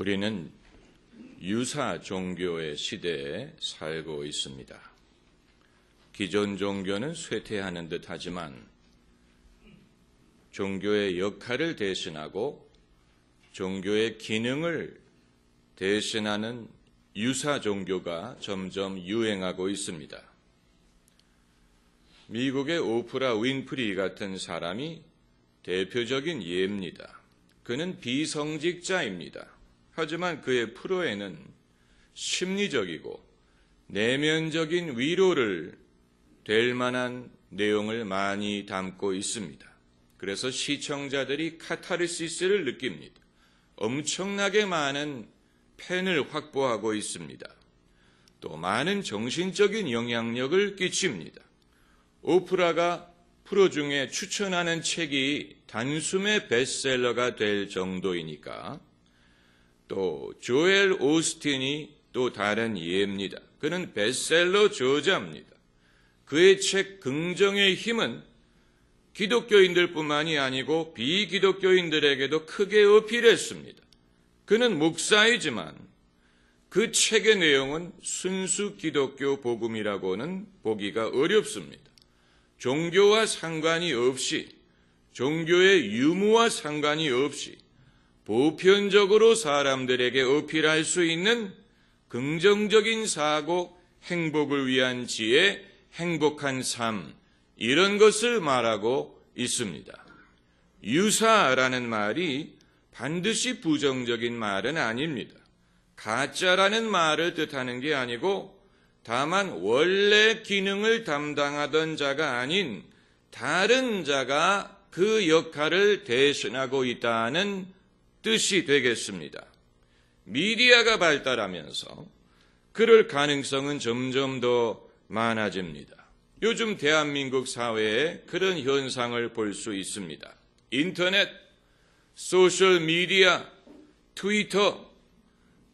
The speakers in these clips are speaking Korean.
우리는 유사 종교의 시대에 살고 있습니다. 기존 종교는 쇠퇴하는 듯 하지만 종교의 역할을 대신하고 종교의 기능을 대신하는 유사 종교가 점점 유행하고 있습니다. 미국의 오프라 윈프리 같은 사람이 대표적인 예입니다. 그는 비성직자입니다. 하지만 그의 프로에는 심리적이고 내면적인 위로를 될 만한 내용을 많이 담고 있습니다. 그래서 시청자들이 카타르시스를 느낍니다. 엄청나게 많은 팬을 확보하고 있습니다. 또 많은 정신적인 영향력을 끼칩니다. 오프라가 프로 중에 추천하는 책이 단숨에 베스트셀러가 될 정도이니까 또 조엘 오스틴이 또 다른 예입니다. 그는 베스트셀러 저자입니다. 그의 책 긍정의 힘은 기독교인들뿐만이 아니고 비기독교인들에게도 크게 어필했습니다. 그는 목사이지만 그 책의 내용은 순수 기독교 복음이라고는 보기가 어렵습니다. 종교와 상관이 없이, 종교의 유무와 상관이 없이 보편적으로 사람들에게 어필할 수 있는 긍정적인 사고, 행복을 위한 지혜, 행복한 삶, 이런 것을 말하고 있습니다. 유사라는 말이 반드시 부정적인 말은 아닙니다. 가짜라는 말을 뜻하는 게 아니고 다만 원래 기능을 담당하던 자가 아닌 다른 자가 그 역할을 대신하고 있다는 뜻이 되겠습니다. 미디어가 발달하면서 그럴 가능성은 점점 더 많아집니다. 요즘 대한민국 사회에 그런 현상을 볼 수 있습니다. 인터넷, 소셜미디어, 트위터,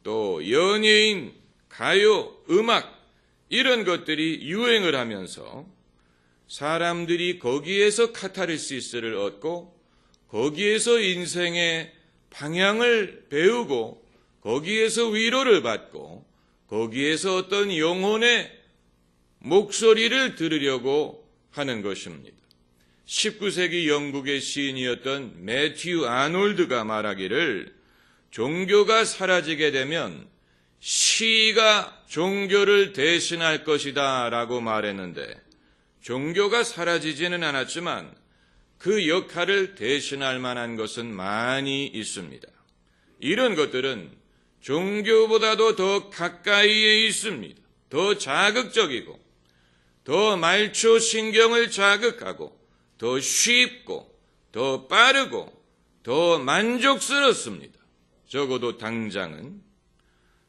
또 연예인, 가요, 음악 이런 것들이 유행을 하면서 사람들이 거기에서 카타르시스를 얻고 거기에서 인생의 방향을 배우고 거기에서 위로를 받고 거기에서 어떤 영혼의 목소리를 들으려고 하는 것입니다. 19세기 영국의 시인이었던 매튜 아놀드가 말하기를 종교가 사라지게 되면 시가 종교를 대신할 것이다 라고 말했는데 종교가 사라지지는 않았지만 그 역할을 대신할 만한 것은 많이 있습니다. 이런 것들은 종교보다도 더 가까이에 있습니다. 더 자극적이고 더 말초 신경을 자극하고 더 쉽고 더 빠르고 더 만족스럽습니다. 적어도 당장은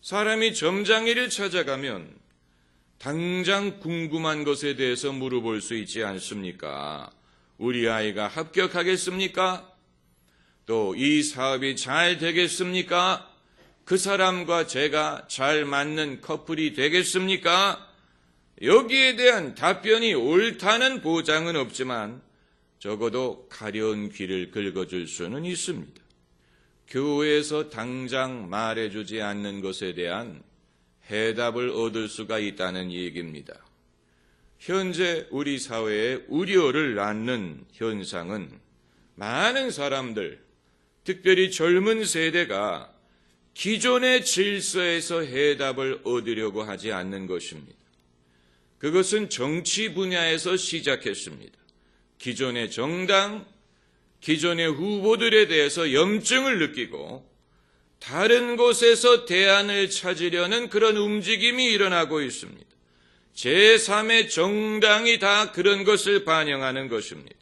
사람이 점장이를 찾아가면 당장 궁금한 것에 대해서 물어볼 수 있지 않습니까? 우리 아이가 합격하겠습니까? 또 이 사업이 잘 되겠습니까? 그 사람과 제가 잘 맞는 커플이 되겠습니까? 여기에 대한 답변이 옳다는 보장은 없지만 적어도 가려운 귀를 긁어줄 수는 있습니다. 교회에서 당장 말해주지 않는 것에 대한 해답을 얻을 수가 있다는 얘기입니다. 현재 우리 사회에 우려를 낳는 현상은 많은 사람들, 특별히 젊은 세대가 기존의 질서에서 해답을 얻으려고 하지 않는 것입니다. 그것은 정치 분야에서 시작했습니다. 기존의 정당, 기존의 후보들에 대해서 염증을 느끼고 다른 곳에서 대안을 찾으려는 그런 움직임이 일어나고 있습니다. 제3의 정당이 다 그런 것을 반영하는 것입니다.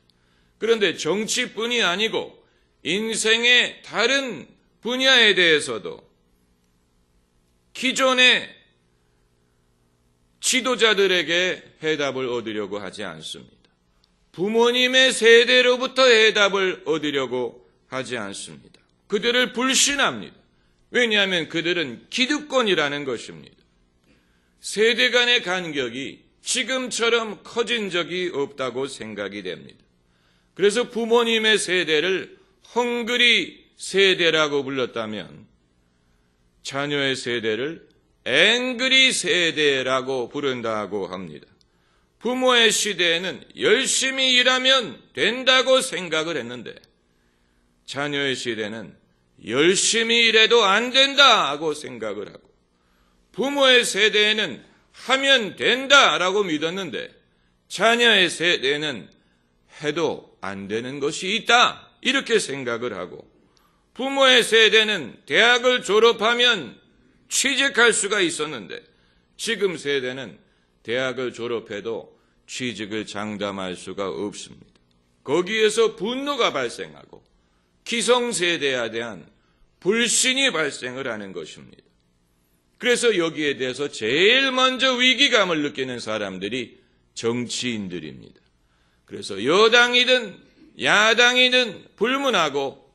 그런데 정치뿐이 아니고 인생의 다른 분야에 대해서도 기존의 지도자들에게 해답을 얻으려고 하지 않습니다. 부모님의 세대로부터 해답을 얻으려고 하지 않습니다. 그들을 불신합니다. 왜냐하면 그들은 기득권이라는 것입니다. 세대 간의 간격이 지금처럼 커진 적이 없다고 생각이 됩니다. 그래서 부모님의 세대를 헝그리 세대라고 불렀다면 자녀의 세대를 앵그리 세대라고 부른다고 합니다. 부모의 시대에는 열심히 일하면 된다고 생각을 했는데 자녀의 시대는 열심히 일해도 안 된다고 생각을 하고 부모의 세대에는 하면 된다라고 믿었는데 자녀의 세대는 해도 안 되는 것이 있다 이렇게 생각을 하고 부모의 세대는 대학을 졸업하면 취직할 수가 있었는데 지금 세대는 대학을 졸업해도 취직을 장담할 수가 없습니다. 거기에서 분노가 발생하고 기성세대에 대한 불신이 발생을 하는 것입니다. 그래서 여기에 대해서 제일 먼저 위기감을 느끼는 사람들이 정치인들입니다. 그래서 여당이든 야당이든 불문하고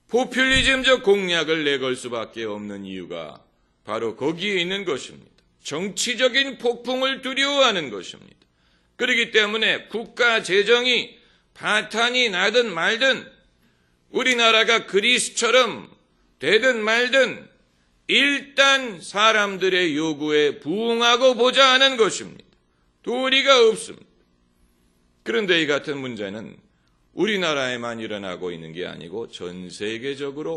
포퓰리즘적 공약을 내걸 수밖에 없는 이유가 바로 거기에 있는 것입니다. 정치적인 폭풍을 두려워하는 것입니다. 그렇기 때문에 국가 재정이 파탄이 나든 말든 우리나라가 그리스처럼 되든 말든 일단 사람들의 요구에 부응하고 보자 하는 것입니다. 도리가 없습니다. 그런데 이 같은 문제는 우리나라에만 일어나고 있는 게 아니고 전 세계적인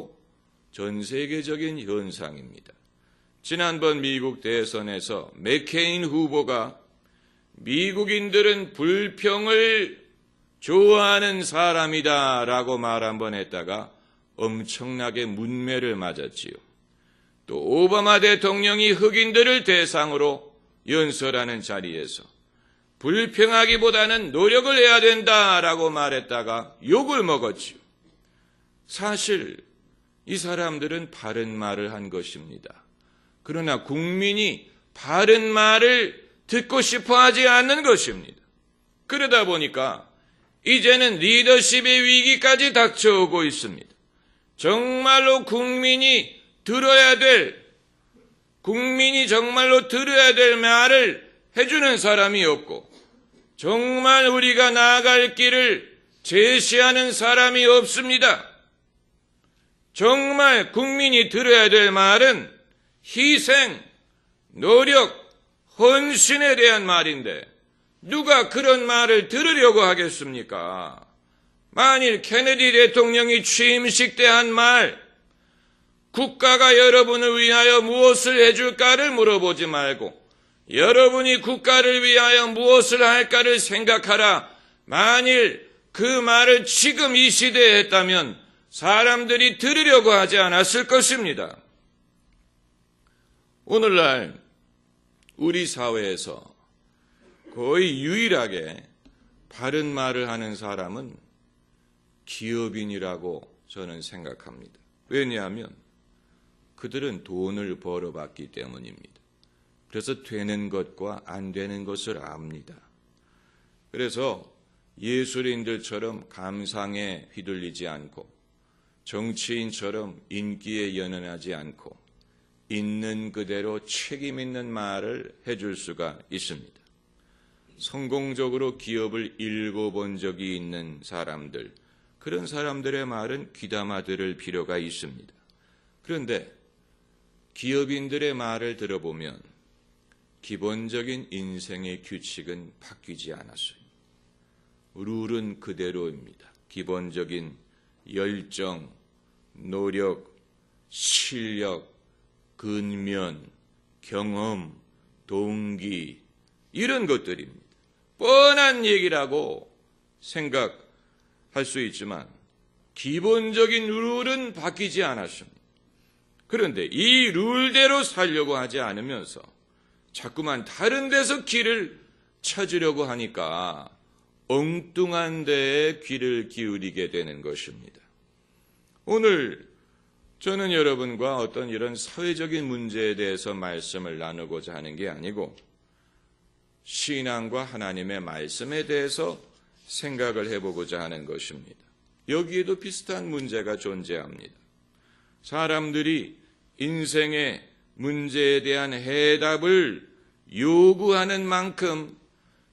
현상입니다. 지난번 미국 대선에서 맥케인 후보가 미국인들은 불평을 좋아하는 사람이다라고 말 한번 했다가 엄청나게 문매를 맞았지요. 또 오바마 대통령이 흑인들을 대상으로 연설하는 자리에서 불평하기보다는 노력을 해야 된다라고 말했다가 욕을 먹었지요. 사실 이 사람들은 바른 말을 한 것입니다. 그러나 국민이 바른 말을 듣고 싶어 하지 않는 것입니다. 그러다 보니까 이제는 리더십의 위기까지 닥쳐오고 있습니다. 정말로 국민이 정말로 들어야 될 말을 해주는 사람이 없고 정말 우리가 나아갈 길을 제시하는 사람이 없습니다. 정말 국민이 들어야 될 말은 희생, 노력, 헌신에 대한 말인데 누가 그런 말을 들으려고 하겠습니까? 만일 케네디 대통령이 취임식 때 한 말, 국가가 여러분을 위하여 무엇을 해줄까를 물어보지 말고 여러분이 국가를 위하여 무엇을 할까를 생각하라. 만일 그 말을 지금 이 시대에 했다면 사람들이 들으려고 하지 않았을 것입니다. 오늘날 우리 사회에서 거의 유일하게 바른 말을 하는 사람은 기업인이라고 저는 생각합니다. 왜냐하면 그들은 돈을 벌어봤기 때문입니다. 그래서 되는 것과 안 되는 것을 압니다. 그래서 예술인들처럼 감상에 휘둘리지 않고 정치인처럼 인기에 연연하지 않고 있는 그대로 책임 있는 말을 해줄 수가 있습니다. 성공적으로 기업을 읽어본 적이 있는 사람들, 그런 사람들의 말은 귀담아 들을 필요가 있습니다. 그런데 기업인들의 말을 들어보면 기본적인 인생의 규칙은 바뀌지 않았어요. 룰은 그대로입니다. 기본적인 열정, 노력, 실력, 근면, 경험, 동기 이런 것들입니다. 뻔한 얘기라고 생각할 수 있지만 기본적인 룰은 바뀌지 않았습니다. 그런데 이 룰대로 살려고 하지 않으면서 자꾸만 다른 데서 길을 찾으려고 하니까 엉뚱한 데에 귀를 기울이게 되는 것입니다. 오늘 저는 여러분과 어떤 이런 사회적인 문제에 대해서 말씀을 나누고자 하는 게 아니고 신앙과 하나님의 말씀에 대해서 생각을 해보고자 하는 것입니다. 여기에도 비슷한 문제가 존재합니다. 사람들이 인생의 문제에 대한 해답을 요구하는 만큼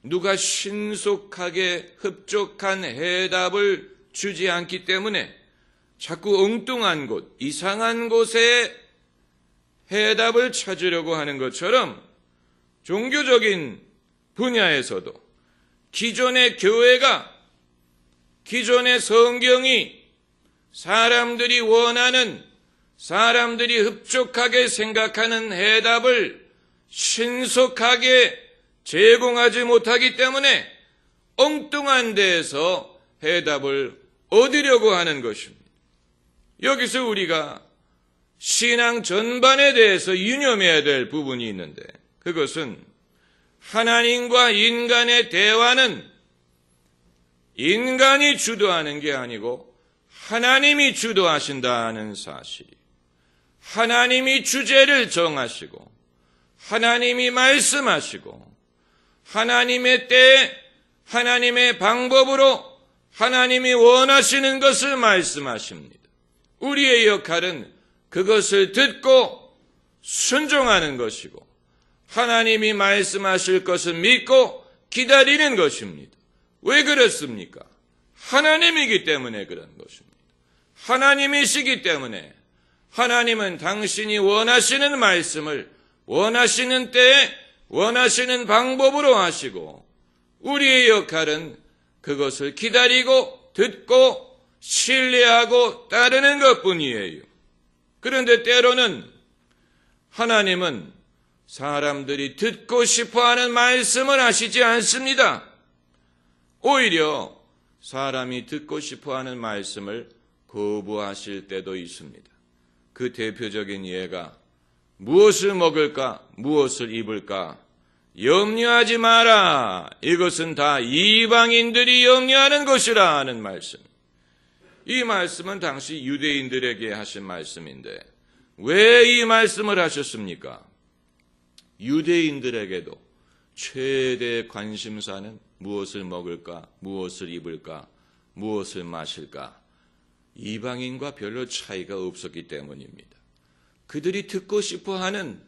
누가 신속하게 흡족한 해답을 주지 않기 때문에 자꾸 엉뚱한 곳, 이상한 곳에 해답을 찾으려고 하는 것처럼 종교적인 분야에서도 기존의 교회가, 기존의 성경이 사람들이 원하는, 사람들이 흡족하게 생각하는 해답을 신속하게 제공하지 못하기 때문에 엉뚱한 데에서 해답을 얻으려고 하는 것입니다. 여기서 우리가 신앙 전반에 대해서 유념해야 될 부분이 있는데, 그것은 하나님과 인간의 대화는 인간이 주도하는 게 아니고 하나님이 주도하신다는 사실. 하나님이 주제를 정하시고 하나님이 말씀하시고 하나님의 때에 하나님의 방법으로 하나님이 원하시는 것을 말씀하십니다. 우리의 역할은 그것을 듣고 순종하는 것이고 하나님이 말씀하실 것을 믿고 기다리는 것입니다. 왜 그렇습니까? 하나님이기 때문에 그런 것입니다. 하나님이시기 때문에 하나님은 당신이 원하시는 말씀을 원하시는 때에 원하시는 방법으로 하시고 우리의 역할은 그것을 기다리고 듣고 신뢰하고 따르는 것뿐이에요. 그런데 때로는 하나님은 사람들이 듣고 싶어하는 말씀을 하시지 않습니다. 오히려 사람이 듣고 싶어하는 말씀을 거부하실 때도 있습니다. 그 대표적인 예가 무엇을 먹을까, 무엇을 입을까 염려하지 마라. 이것은 다 이방인들이 염려하는 것이라 하는 말씀. 이 말씀은 당시 유대인들에게 하신 말씀인데 왜 이 말씀을 하셨습니까? 유대인들에게도 최대 관심사는 무엇을 먹을까, 무엇을 입을까, 무엇을 마실까. 이방인과 별로 차이가 없었기 때문입니다. 그들이 듣고 싶어하는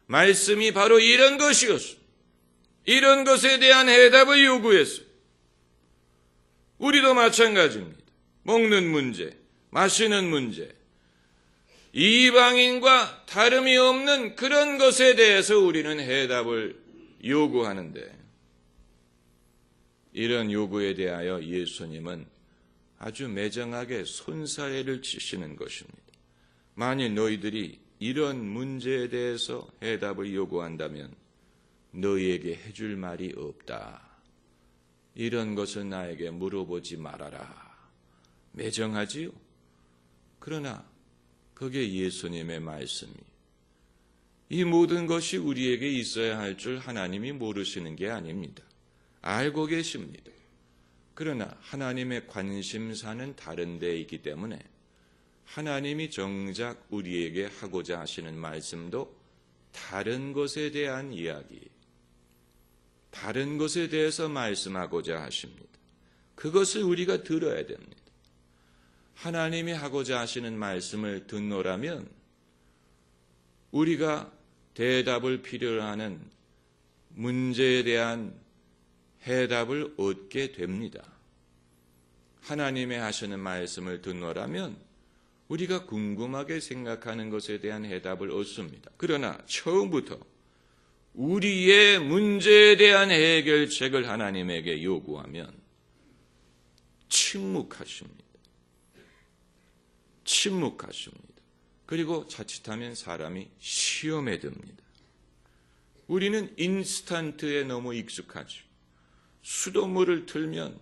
말씀이 바로 이런 것이었어요. 이런 것에 대한 해답을 요구했어요. 우리도 마찬가지입니다. 먹는 문제, 마시는 문제, 이방인과 다름이 없는 그런 것에 대해서 우리는 해답을 요구하는데 이런 요구에 대하여 예수님은 아주 매정하게 손사래를 치시는 것입니다. 만일 너희들이 이런 문제에 대해서 해답을 요구한다면 너희에게 해줄 말이 없다. 이런 것을 나에게 물어보지 말아라. 매정하지요? 그러나 그게 예수님의 말씀이 이 모든 것이 우리에게 있어야 할 줄 하나님이 모르시는 게 아닙니다. 알고 계십니다. 그러나 하나님의 관심사는 다른 데에 있기 때문에 하나님이 정작 우리에게 하고자 하시는 말씀도 다른 것에 대한 이야기, 다른 것에 대해서 말씀하고자 하십니다. 그것을 우리가 들어야 됩니다. 하나님이 하고자 하시는 말씀을 듣노라면 우리가 대답을 필요로 하는 문제에 대한 해답을 얻게 됩니다. 하나님의 하시는 말씀을 듣노라면 우리가 궁금하게 생각하는 것에 대한 해답을 얻습니다. 그러나 처음부터 우리의 문제에 대한 해결책을 하나님에게 요구하면 침묵하십니다. 그리고 자칫하면 사람이 시험에 듭니다. 우리는 인스턴트에 너무 익숙하죠. 수돗물을 틀면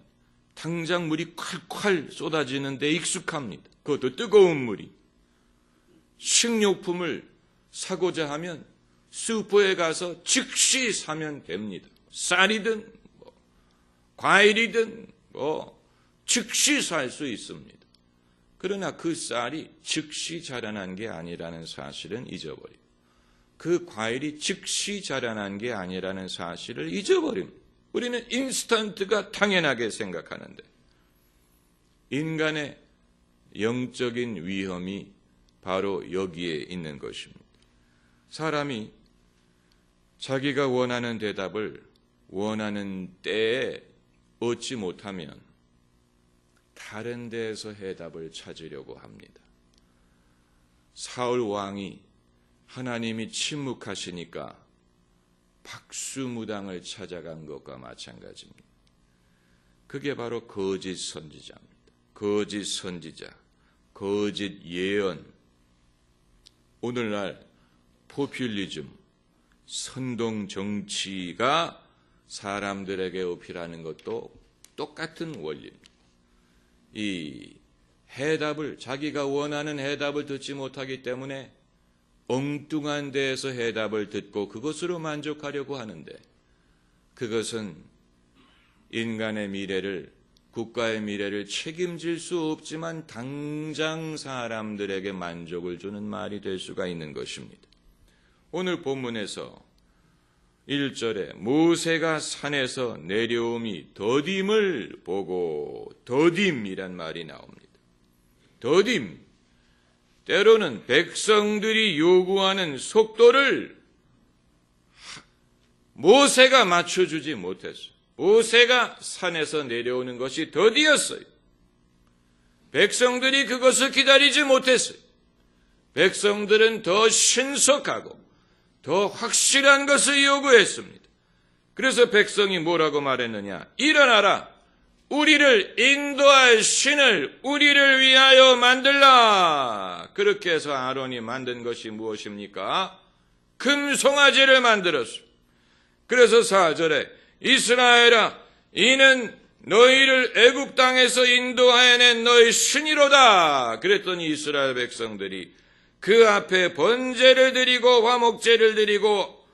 당장 물이 콸콸 쏟아지는데 익숙합니다. 그것도 뜨거운 물이. 식료품을 사고자 하면 슈퍼에 가서 즉시 사면 됩니다. 쌀이든 과일이든 즉시 살 수 있습니다. 그러나 그 쌀이 즉시 자라난 게 아니라는 사실은 잊어버리고 그 과일이 즉시 자라난 게 아니라는 사실을 잊어버립니다. 우리는 인스턴트가 당연하게 생각하는데 인간의 영적인 위험이 바로 여기에 있는 것입니다. 사람이 자기가 원하는 대답을 원하는 때에 얻지 못하면 다른 데에서 해답을 찾으려고 합니다. 사울 왕이 하나님이 침묵하시니까 박수무당을 찾아간 것과 마찬가지입니다. 그게 바로 거짓 선지자입니다. 거짓 선지자, 거짓 예언. 오늘날 포퓰리즘, 선동 정치가 사람들에게 어필하는 것도 똑같은 원리입니다. 이 해답을, 자기가 원하는 해답을 듣지 못하기 때문에 엉뚱한 데에서 해답을 듣고 그것으로 만족하려고 하는데, 그것은 인간의 미래를, 국가의 미래를 책임질 수 없지만 당장 사람들에게 만족을 주는 말이 될 수가 있는 것입니다. 오늘 본문에서 1절에 모세가 산에서 내려옴이 더딤을 보고, 더딤이란 말이 나옵니다. 더딤, 때로는 백성들이 요구하는 속도를 모세가 맞춰주지 못했어요. 모세가 산에서 내려오는 것이 더디었어요. 백성들이 그것을 기다리지 못했어요. 백성들은 더 신속하고 더 확실한 것을 요구했습니다. 그래서 백성이 뭐라고 말했느냐? 일어나라! 우리를 인도할 신을 우리를 위하여 만들라! 그렇게 해서 아론이 만든 것이 무엇입니까? 금송아지를 만들었습니다. 그래서 4절에 이스라엘아, 이는 너희를 애굽 땅에서 인도하여낸 너희 신이로다. 그랬더니 이스라엘 백성들이 그 앞에 번제를 드리고 화목제를 드리고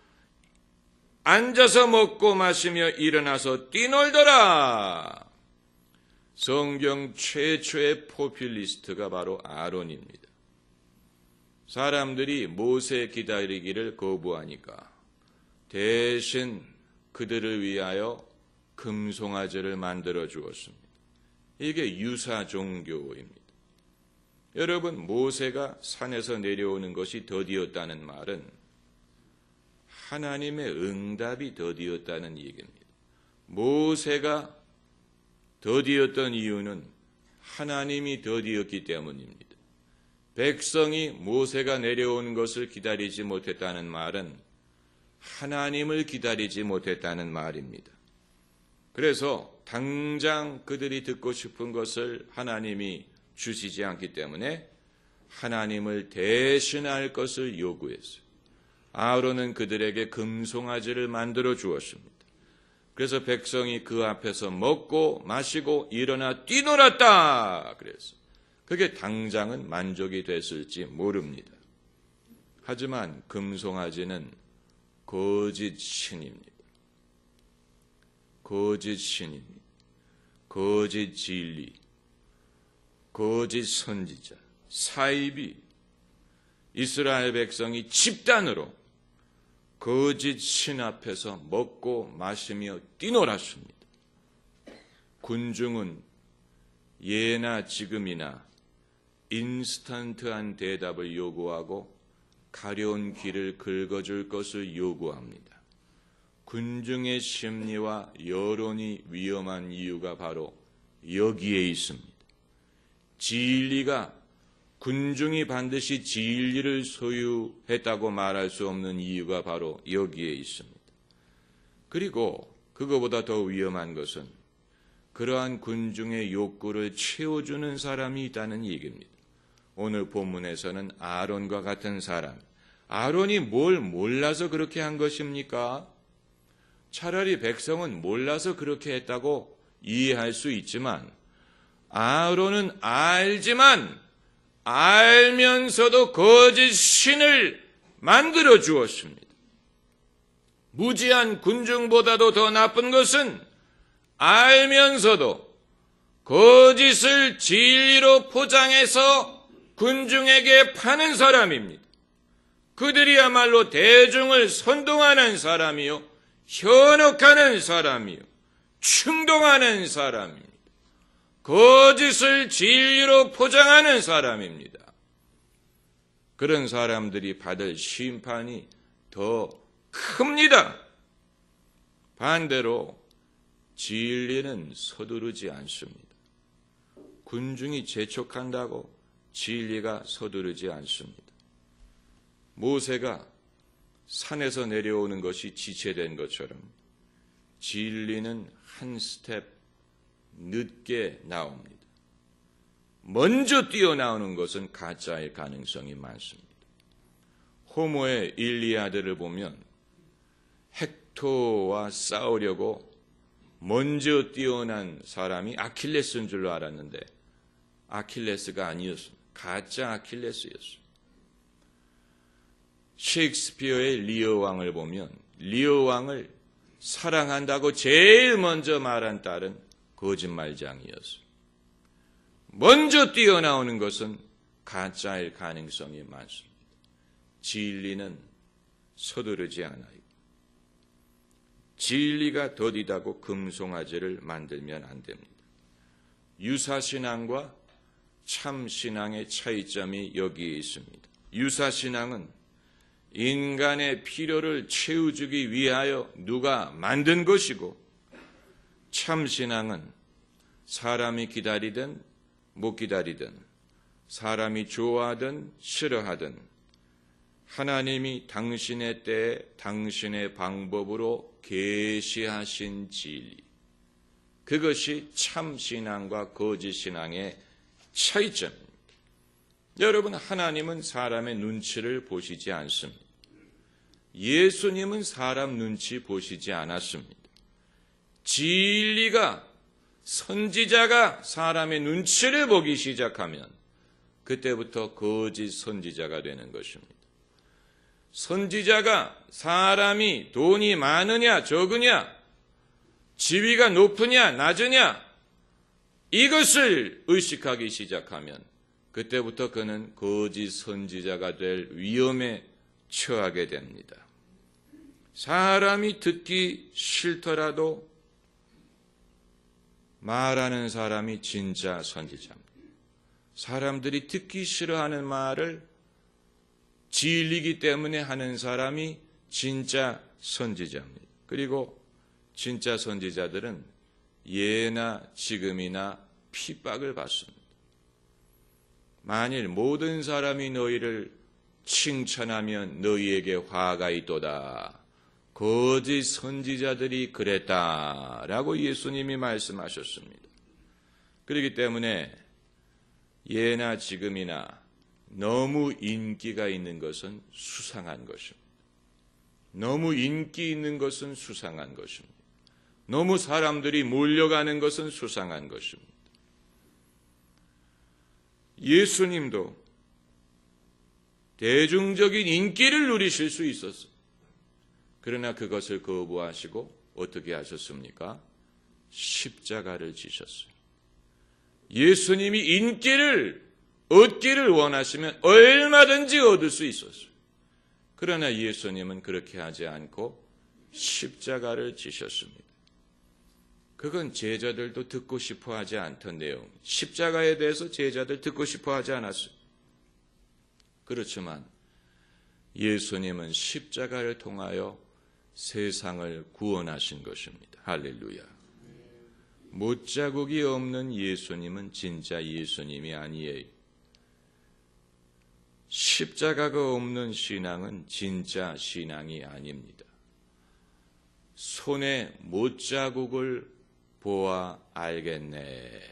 앉아서 먹고 마시며 일어나서 뛰놀더라. 성경 최초의 포퓰리스트가 바로 아론입니다. 사람들이 모세 기다리기를 거부하니까 대신 그들을 위하여 금송아지를 만들어 주었습니다. 이게 유사 종교입니다. 여러분, 모세가 산에서 내려오는 것이 더디었다는 말은 하나님의 응답이 더디었다는 얘기입니다. 모세가 더디었던 이유는 하나님이 더디었기 때문입니다. 백성이 모세가 내려오는 것을 기다리지 못했다는 말은 하나님을 기다리지 못했다는 말입니다. 그래서 당장 그들이 듣고 싶은 것을 하나님이 주시지 않기 때문에 하나님을 대신할 것을 요구했어요. 아론은 그들에게 금송아지를 만들어 주었습니다. 그래서 백성이 그 앞에서 먹고 마시고 일어나 뛰놀았다. 그래서 그게 당장은 만족이 됐을지 모릅니다. 하지만 금송아지는 거짓 신입니다. 거짓 신입니다. 거짓 진리, 거짓 선지자, 사이비, 이스라엘 백성이 집단으로 거짓 신 앞에서 먹고 마시며 뛰놀았습니다. 군중은 예나 지금이나 인스턴트한 대답을 요구하고 가려운 길을 긁어줄 것을 요구합니다. 군중의 심리와 여론이 위험한 이유가 바로 여기에 있습니다. 진리가, 군중이 반드시 진리를 소유했다고 말할 수 없는 이유가 바로 여기에 있습니다. 그리고 그거보다 더 위험한 것은 그러한 군중의 욕구를 채워주는 사람이 있다는 얘기입니다. 오늘 본문에서는 아론과 같은 사람, 아론이 뭘 몰라서 그렇게 한 것입니까? 차라리 백성은 몰라서 그렇게 했다고 이해할 수 있지만, 아론은 알지만 알면서도 거짓 신을 만들어 주었습니다. 무지한 군중보다도 더 나쁜 것은 알면서도 거짓을 진리로 포장해서 군중에게 파는 사람입니다. 그들이야말로 대중을 선동하는 사람이요, 현혹하는 사람이요, 충동하는 사람입니다. 거짓을 진리로 포장하는 사람입니다. 그런 사람들이 받을 심판이 더 큽니다. 반대로 진리는 서두르지 않습니다. 군중이 재촉한다고 진리가 서두르지 않습니다. 모세가 산에서 내려오는 것이 지체된 것처럼 진리는 한 스텝 늦게 나옵니다. 먼저 뛰어나오는 것은 가짜일 가능성이 많습니다. 호모의 일리아드를 보면 헥토와 싸우려고 먼저 뛰어난 사람이 아킬레스인 줄로 알았는데 아킬레스가 아니었습니다. 가짜 아킬레스였습니다. 셰익스피어의 리어 왕을 보면 리어 왕을 사랑한다고 제일 먼저 말한 딸은 거짓말장이었습니다. 먼저 뛰어나오는 것은 가짜일 가능성이 많습니다. 진리는 서두르지 않아요. 진리가 더디다고 금송아지를 만들면 안 됩니다. 유사신앙과 참신앙의 차이점이 여기에 있습니다. 유사신앙은 인간의 필요를 채워주기 위하여 누가 만든 것이고, 참신앙은 사람이 기다리든 못 기다리든, 사람이 좋아하든 싫어하든 하나님이 당신의 때에 당신의 방법으로 계시하신 진리, 그것이 참신앙과 거짓신앙의 차이점입니다. 여러분, 하나님은 사람의 눈치를 보시지 않습니다. 예수님은 사람 눈치 보시지 않았습니다. 진리가, 선지자가 사람의 눈치를 보기 시작하면 그때부터 거짓 선지자가 되는 것입니다. 선지자가 사람이 돈이 많으냐 적으냐, 지위가 높으냐 낮으냐, 이것을 의식하기 시작하면 그때부터 그는 거짓 선지자가 될 위험에 처하게 됩니다. 사람이 듣기 싫더라도 말하는 사람이 진짜 선지자입니다. 사람들이 듣기 싫어하는 말을 진리이기 때문에 하는 사람이 진짜 선지자입니다. 그리고 진짜 선지자들은 예나 지금이나 핍박을 받습니다. 만일 모든 사람이 너희를 칭찬하면 너희에게 화가 있도다. 거짓 선지자들이 그랬다라고 예수님이 말씀하셨습니다. 그렇기 때문에 예나 지금이나 너무 인기가 있는 것은 수상한 것입니다. 너무 인기 있는 것은 수상한 것입니다. 너무 사람들이 몰려가는 것은 수상한 것입니다. 예수님도 대중적인 인기를 누리실 수 있었어요. 그러나 그것을 거부하시고 어떻게 하셨습니까? 십자가를 지셨어요. 예수님이 인기를 얻기를 원하시면 얼마든지 얻을 수 있었어요. 그러나 예수님은 그렇게 하지 않고 십자가를 지셨습니다. 그건 제자들도 듣고 싶어 하지 않던 내용. 십자가에 대해서 제자들 듣고 싶어 하지 않았어요. 그렇지만 예수님은 십자가를 통하여 세상을 구원하신 것입니다. 할렐루야. 못자국이 없는 예수님은 진짜 예수님이 아니에요. 십자가가 없는 신앙은 진짜 신앙이 아닙니다. 손에 못자국을 보아 알겠네.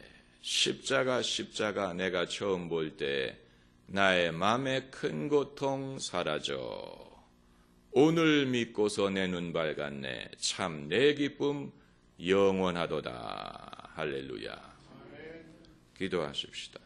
십자가 내가 처음 볼 때 나의 마음의 큰 고통 사라져. 오늘 믿고서 내 눈 밝았네. 참 내 기쁨 영원하도다. 할렐루야. 기도하십시다.